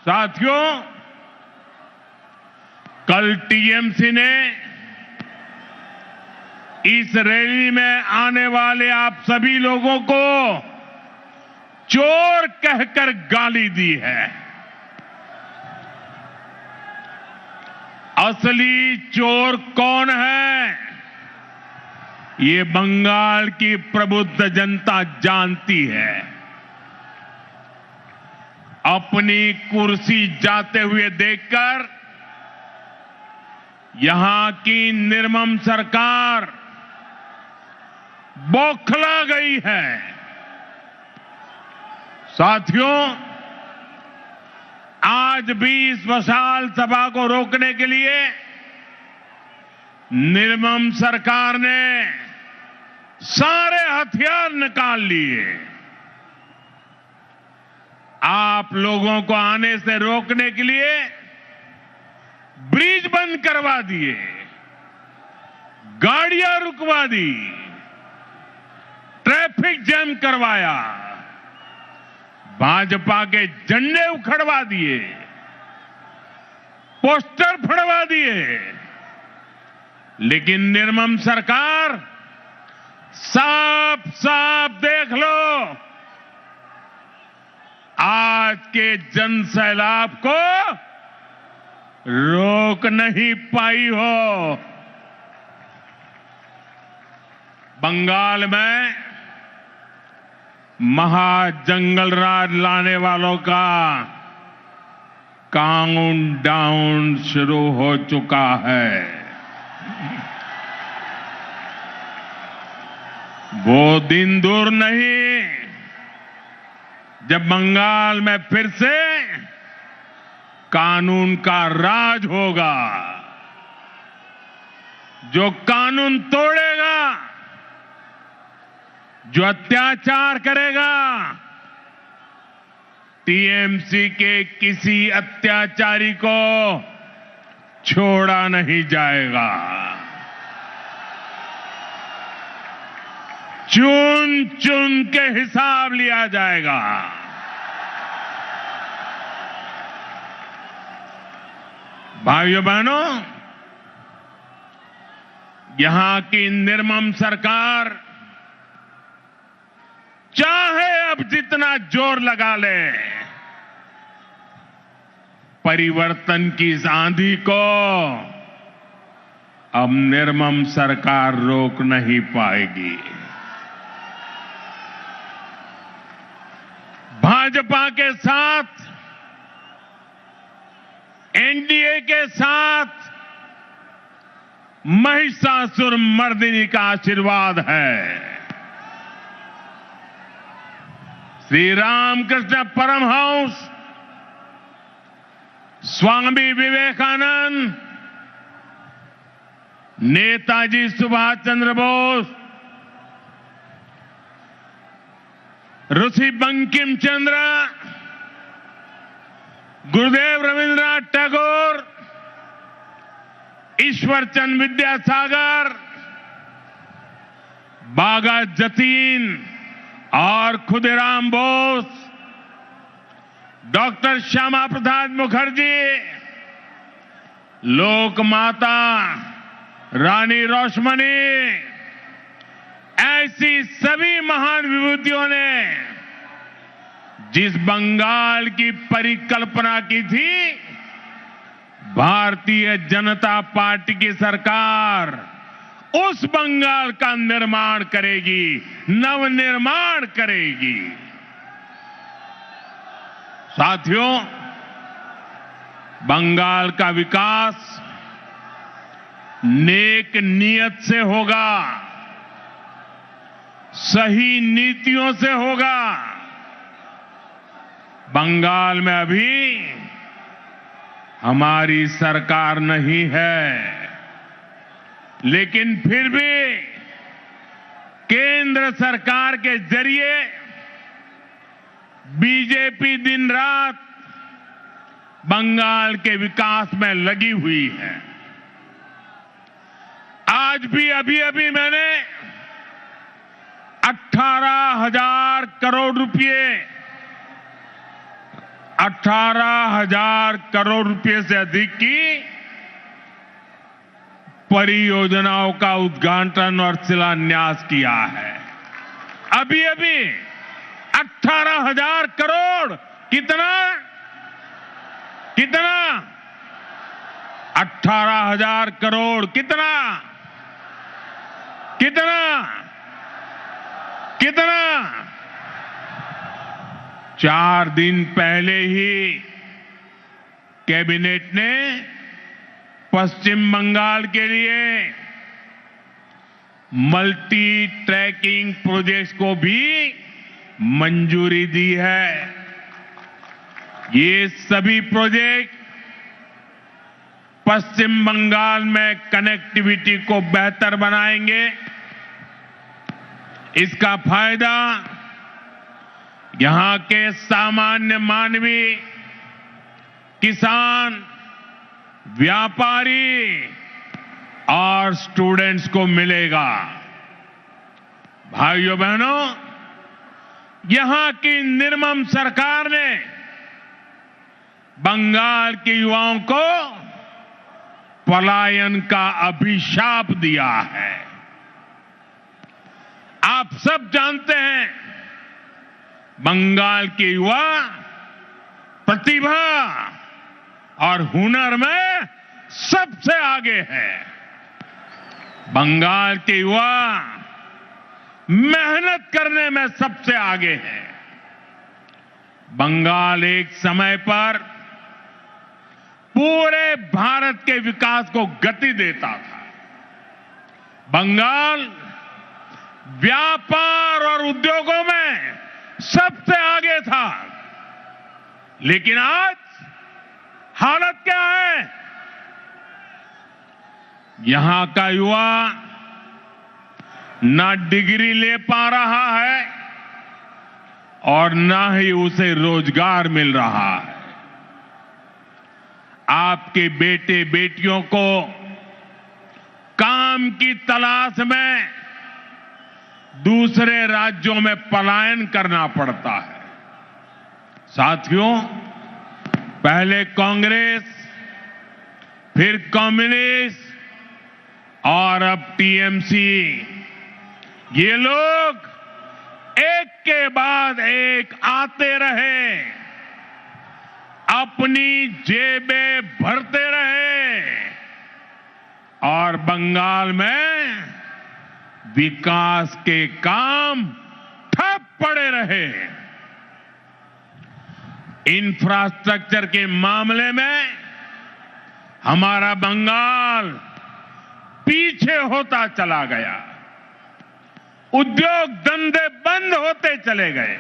साथियों, कल टीएमसी ने इस रैली में आने वाले आप सभी लोगों को चोर कहकर गाली दी है। असली चोर कौन है, ये बंगाल की प्रबुद्ध जनता जानती है। अपनी कुर्सी जाते हुए देखकर यहां की निर्मम सरकार बौखला गई है। साथियों, आज भी इस विशाल सभा को रोकने के लिए निर्मम सरकार ने सारे हथियार निकाल लिए। आप लोगों को आने से रोकने के लिए ब्रिज बंद करवा दिए, गाड़ियां रुकवा दी, ट्रैफिक जैम करवाया, भाजपा के झंडे उखड़वा दिए, पोस्टर फड़वा दिए। लेकिन निर्मम सरकार साफ साफ देख लो, आज के जन सैलाब को रोक नहीं पाई हो। बंगाल में महाजंगल राज लाने वालों का काउंटडाउन शुरू हो चुका है। वो दिन दूर नहीं जब बंगाल में फिर से कानून का राज होगा। जो कानून तोड़ेगा, जो अत्याचार करेगा, टीएमसी के किसी अत्याचारी को छोड़ा नहीं जाएगा। चुन चुन के हिसाब लिया जाएगा। भाइयों बहनों, यहां की निर्मम सरकार चाहे अब जितना जोर लगा ले, परिवर्तन की इस आंधी को अब निर्मम सरकार रोक नहीं पाएगी। भाजपा के साथ, एनडीए के साथ महिषासुर मर्दिनी का आशीर्वाद है। श्री रामकृष्ण परमहंस, स्वामी विवेकानंद, नेताजी सुभाष चंद्र बोस, ऋषि बंकिम चंद्र, गुरुदेव रविंद्रनाथ टैगोर, ईश्वर चंद्र विद्यासागर, बागा जतीन और खुदीराम बोस, डॉक्टर श्यामा प्रसाद मुखर्जी, लोक माता रानी रोशमनी, ऐसी सभी महान विभूतियों ने जिस बंगाल की परिकल्पना की थी, भारतीय जनता पार्टी की सरकार उस बंगाल का निर्माण करेगी, नवनिर्माण करेगी। साथियों, बंगाल का विकास नेक नियत से होगा, सही नीतियों से होगा। बंगाल में अभी हमारी सरकार नहीं है, लेकिन फिर भी केंद्र सरकार के जरिए बीजेपी दिन रात बंगाल के विकास में लगी हुई है। आज भी अभी मैंने 18,000 करोड़ रुपए 18,000 करोड़ रुपए से अधिक की परियोजनाओं का उद्घाटन और शिलान्यास किया है। अभी अभी 18,000 करोड़ कितना 18,000 करोड़ कितना 4 दिन पहले ही कैबिनेट ने पश्चिम बंगाल के लिए मल्टी ट्रैकिंग प्रोजेक्ट्स को भी मंजूरी दी है। ये सभी प्रोजेक्ट पश्चिम बंगाल में कनेक्टिविटी को बेहतर बनाएंगे। इसका फायदा यहां के सामान्य मानवी, किसान, व्यापारी और स्टूडेंट्स को मिलेगा। भाइयों बहनों, यहां की निर्मम सरकार ने बंगाल के युवाओं को पलायन का अभिशाप दिया है। आप सब जानते हैं, बंगाल के युवा प्रतिभा और हुनर में सबसे आगे है। बंगाल के युवा मेहनत करने में सबसे आगे है। बंगाल एक समय पर पूरे भारत के विकास को गति देता था। बंगाल व्यापार और उद्योगों में सबसे आगे था। लेकिन आज हालत क्या है? यहां का युवा ना डिग्री ले पा रहा है और ना ही उसे रोजगार मिल रहा है। आपके बेटे बेटियों को काम की तलाश में दूसरे राज्यों में पलायन करना पड़ता है। साथियों, पहले कांग्रेस, फिर कम्युनिस्ट और अब टीएमसी, ये लोग एक के बाद एक आते रहे, अपनी जेबें भरते रहे और बंगाल में विकास के काम ठप पड़े रहे। इंफ्रास्ट्रक्चर के मामले में हमारा बंगाल पीछे होता चला गया। उद्योग धंधे बंद होते चले गए।